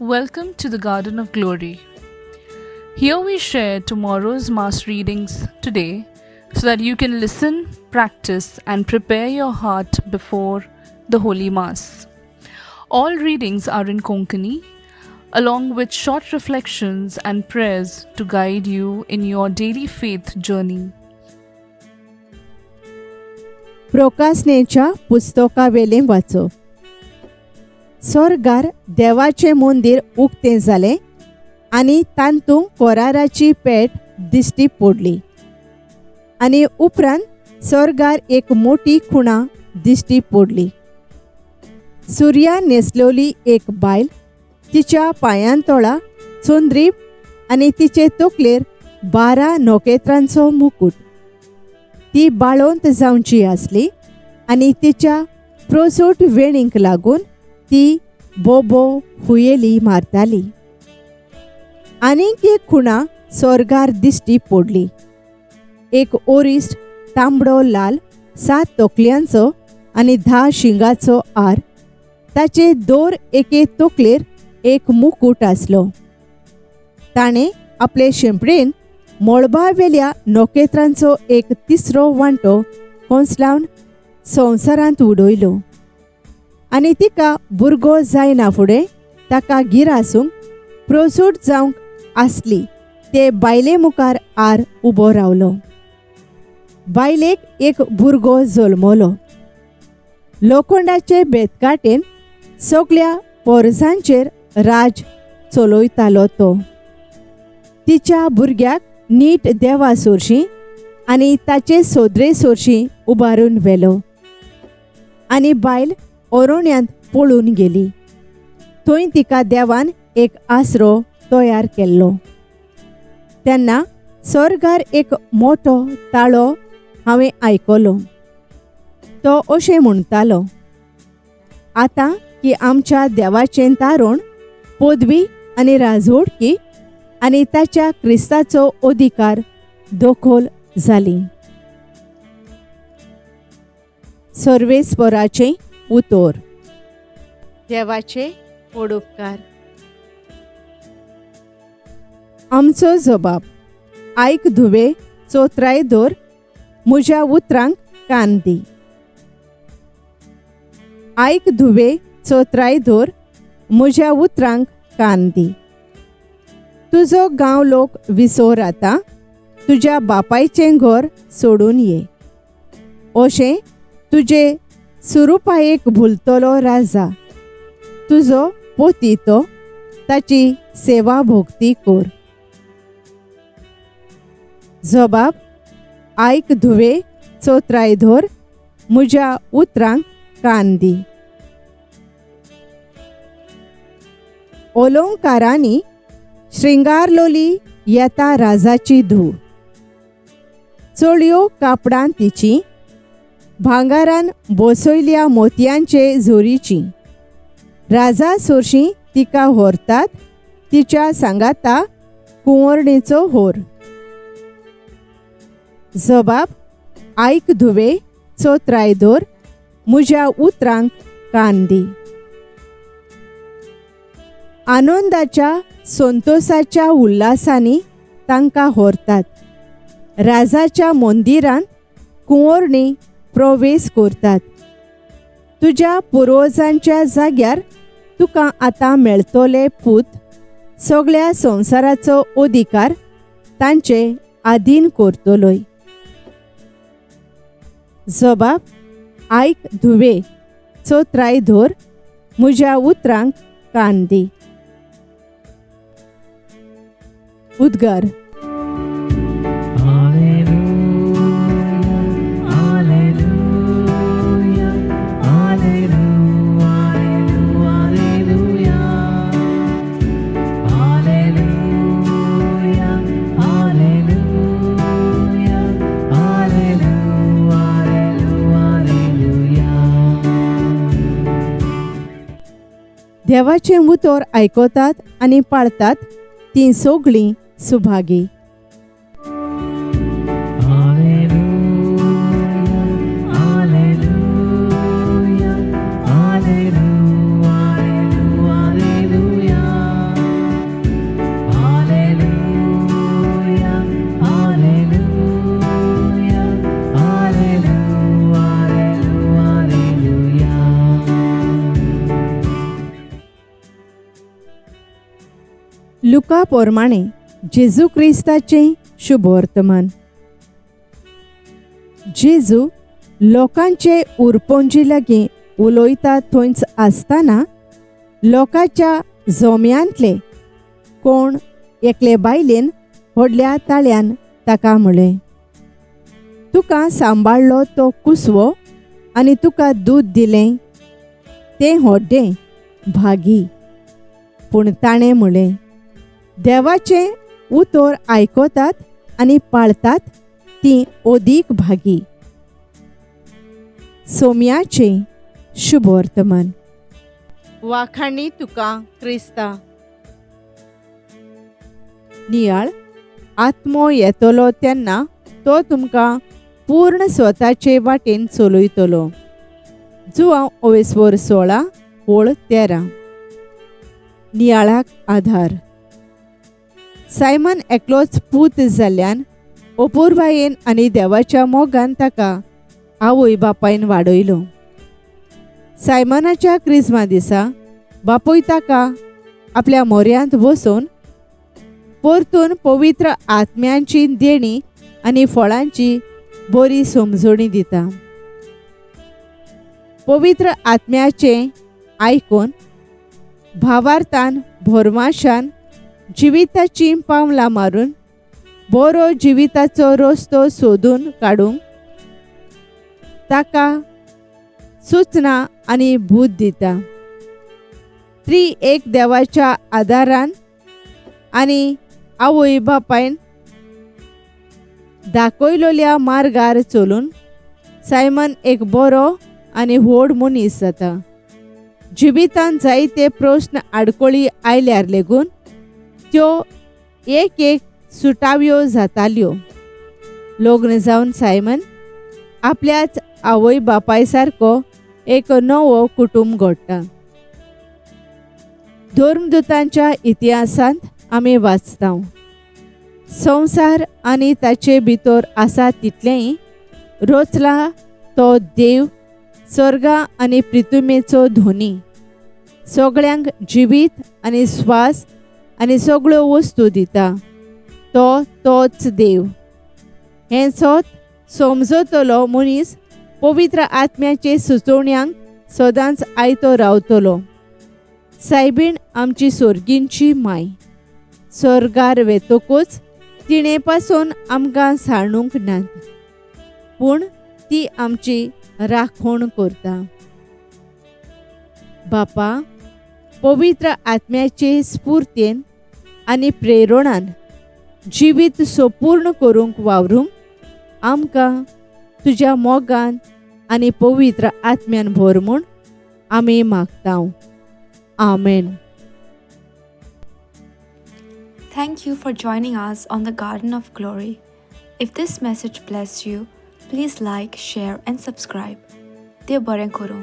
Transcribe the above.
Welcome to the Garden of Glory. Here we share tomorrow's Mass readings today so that you can listen, practice, and prepare your heart before the Holy Mass. All readings are in Konkani, along with short reflections and prayers to guide you in your daily faith journey. प्रोकास्नेच्या पुस्तकावेलें वाचप. स्वर्गार देवाचें मंदिर उक्तें जालें आनी तांतूंत कोराराची पेट दिश्टी पडली. आनी उपरांत स्वर्गार एक मोठी खुणा दिश्टी पडली. सुर्यान न्हेसलोली एक बायल, तिच्या पांयांतळा चोंद्रीप आनी तिचे तकलेर 12 नोखेत्रांचो मुकुट. ती बाळोंत जावची आसली आनी तिच्या प्रोसूट वेणीक लागून ती बोबो हुयेली मारताली. आनीक एक खुणा स्वर्गार दिश्टी पडली. एक ओरिस्ट तांबडो लाल 7 तोकल्यांचो आनी 10 शिंगाचो आर. ताचे दर एके तकलेर एक मुकुट आसलो. ताणें आपले शिंपडेन मळबावेल्या नोखेत्रांचो एक तिसरो वांटो खोंसलावन संवसारांत उडयलो. आनी तिका भुरगो जायना फुडें ताका गिरासूंक प्रोसूट जावंक आसली ते बायले मुखार आर उबो रावलो. बायलेक एक भुरगो जल्मलो. लोखंडाचे बेतकाटेन सगळ्या पोरसांचेर राज चलयतालो तो. तिच्या भुरग्याक नीट देवा सोरशीं आनी ताचे सोदरे सोरशीं उबारून व्हेलो. आनी बायल ओरोण्यांत पळून गेली. थंय तिका देवान एक आसरो तयार केल्लो. तेन्ना स्वर्गार एक मोठो ताळो हांवें आयकलो. तो अशें म्हणटालो, आतां की आमच्या देवाचें तारण, पदवी आनी राजवडकी आनी ताच्या क्रिस्ताचो अधिकार दोखोल जाली. सर्वेस्पराचें उतर. देवाचे पडुपकार. आमचो जबाब. आयक धुवे चोत्राय दोर, म्हज्या उतरांक कान दी. आयक धुवे चोत्राय दोर, म्हज्या उतरांक कान दी. तुजो गांव लोक विसोर आता, तुज्या बापायचें घर सोडून ये. अशें तुजे सुरूपायेक भुलतलो राजा. तुजो पोती तो, ताची सेवा भोगती कोर. जबाब. आयक धुवे चोत्राय धोर, म्हज्या उतरांक कान दी. ओलोंकारांनी श्रिंगारलोली येता राजाची धूव. चळयो कापडां तिची, भांगारान बसयल्या मोतयांचे झोरीची. राजा सोरशीं तिका व्हरतात, तिच्या सांगाता कुंवरणेचो होर. जबाब. आयक धुवे चोत्राय दोर, म्हज्या उतरांक कान दी. आनंदाच्या संतोषाच्या उल्हासांनी तांकां व्हरतात. राजाच्या मंदिरांत कुंवरणी प्रवेश करतात. तुज्या पुर्वजांच्या जाग्यार तुका आतां मेळटले पूत. सगळ्या संवसाराचो अधिकार तांचे आधीन करतलोय. जबाब. आयक धुवे चोत्राय धोर, म्हज्या उतरांक कान दी. उद्गार. देवाचें उतर आयकतात आनी पाळतात तीं सगळीं सुभागी. लुका पोरमाणे जेजू क्रिस्ताचें शुभ वर्तमान. जेजू लोकांचे उरपोंजी लागीं उलोयता थंयच आसतना लोकांच्या जोम्यांतले कोण एकले बायलेन व्हडल्या ताळ्यान ताका म्हळें, तुका सांबाळलो तो कुसवो आनी तुका दूद दिलें तें व्हड्डें भागी. पूण ताणें म्हळें, देवाचें उतर आयकतात आनी पाळतात तीं ओदीक भागी. सोम्याचें शुभ वर्तमान. वाखाणी तुका क्रिस्ता. नियाळ आत्मो येतलो तेन्ना तो तुमकां पूर्ण स्वताचे वाटेन चलयतलो. जुवांव 16 ओळ 13. नियाळाक आधार. सायमन एकलोच पूत जाल्ल्यान अपुर्बायेन आनी देवाच्या मोगान ताका आवय बापायन वाडयलो. सायमनाच्या क्रिस्मा दिसा बापूय ताका आपल्या मोऱ्यांत बसोवन परतून पवित्र आत्म्यांची देणी आनी फळांची बरी समजणी दिता. पवित्र आत्म्याचें आयकून भावार्थान भरमाशान जिविताची पावलां मारून बरो जिविताचो रस्तो सोदून काडूंक ताका सूचना आनी भूत दिता. एक देवाच्या आदारान आनी आवय बापायन दाखयलोल्या मार्गार चलून सायमन एक बरो आनी व्हड मनीस जाता. जिवितांत जायते प्रश्न आडकोळी आयल्यार लेगून त्यो एक सुटाव्यो जाताल्यो. लग्न जावन सायमन आपल्याच आवय बापाय सारको एक नवो कुटुंब घडटा. धर्मदूतांच्या इतिहासांत आमी वाचता, संवसार आनी ताचे भितर आसा तितलेंय रचला तो देव स्वर्गा आनी पृथ्वीचो धोनी. सगळ्यांक जिवीत आनी स्वास आनी सगळ्यो वस्तू दिता तोच देव. हें समजतलो मनीस पवित्र आत्म्याचे सुचोवण्यांक सदांच आयतो रावतलो. सायबीण आमची सोर्गींची माय. स्वर्गार वेतकूच तिणे पासून आमकां साणूंक नात, पूण ती आमची राखण करता. बापा, पवित्र आत्म्याचे स्फूर्तेन आनी प्रेरणान जिवीत संपूर्ण करूंक वावरूंक आमकां तुज्या मोगान आनी पवित्र आत्म्यान भर म्हूण आमी मागता. आमेन. Thank you for joining us on the Garden of Glory. If this message blessed you, please like, share and subscribe. Dev baren koro.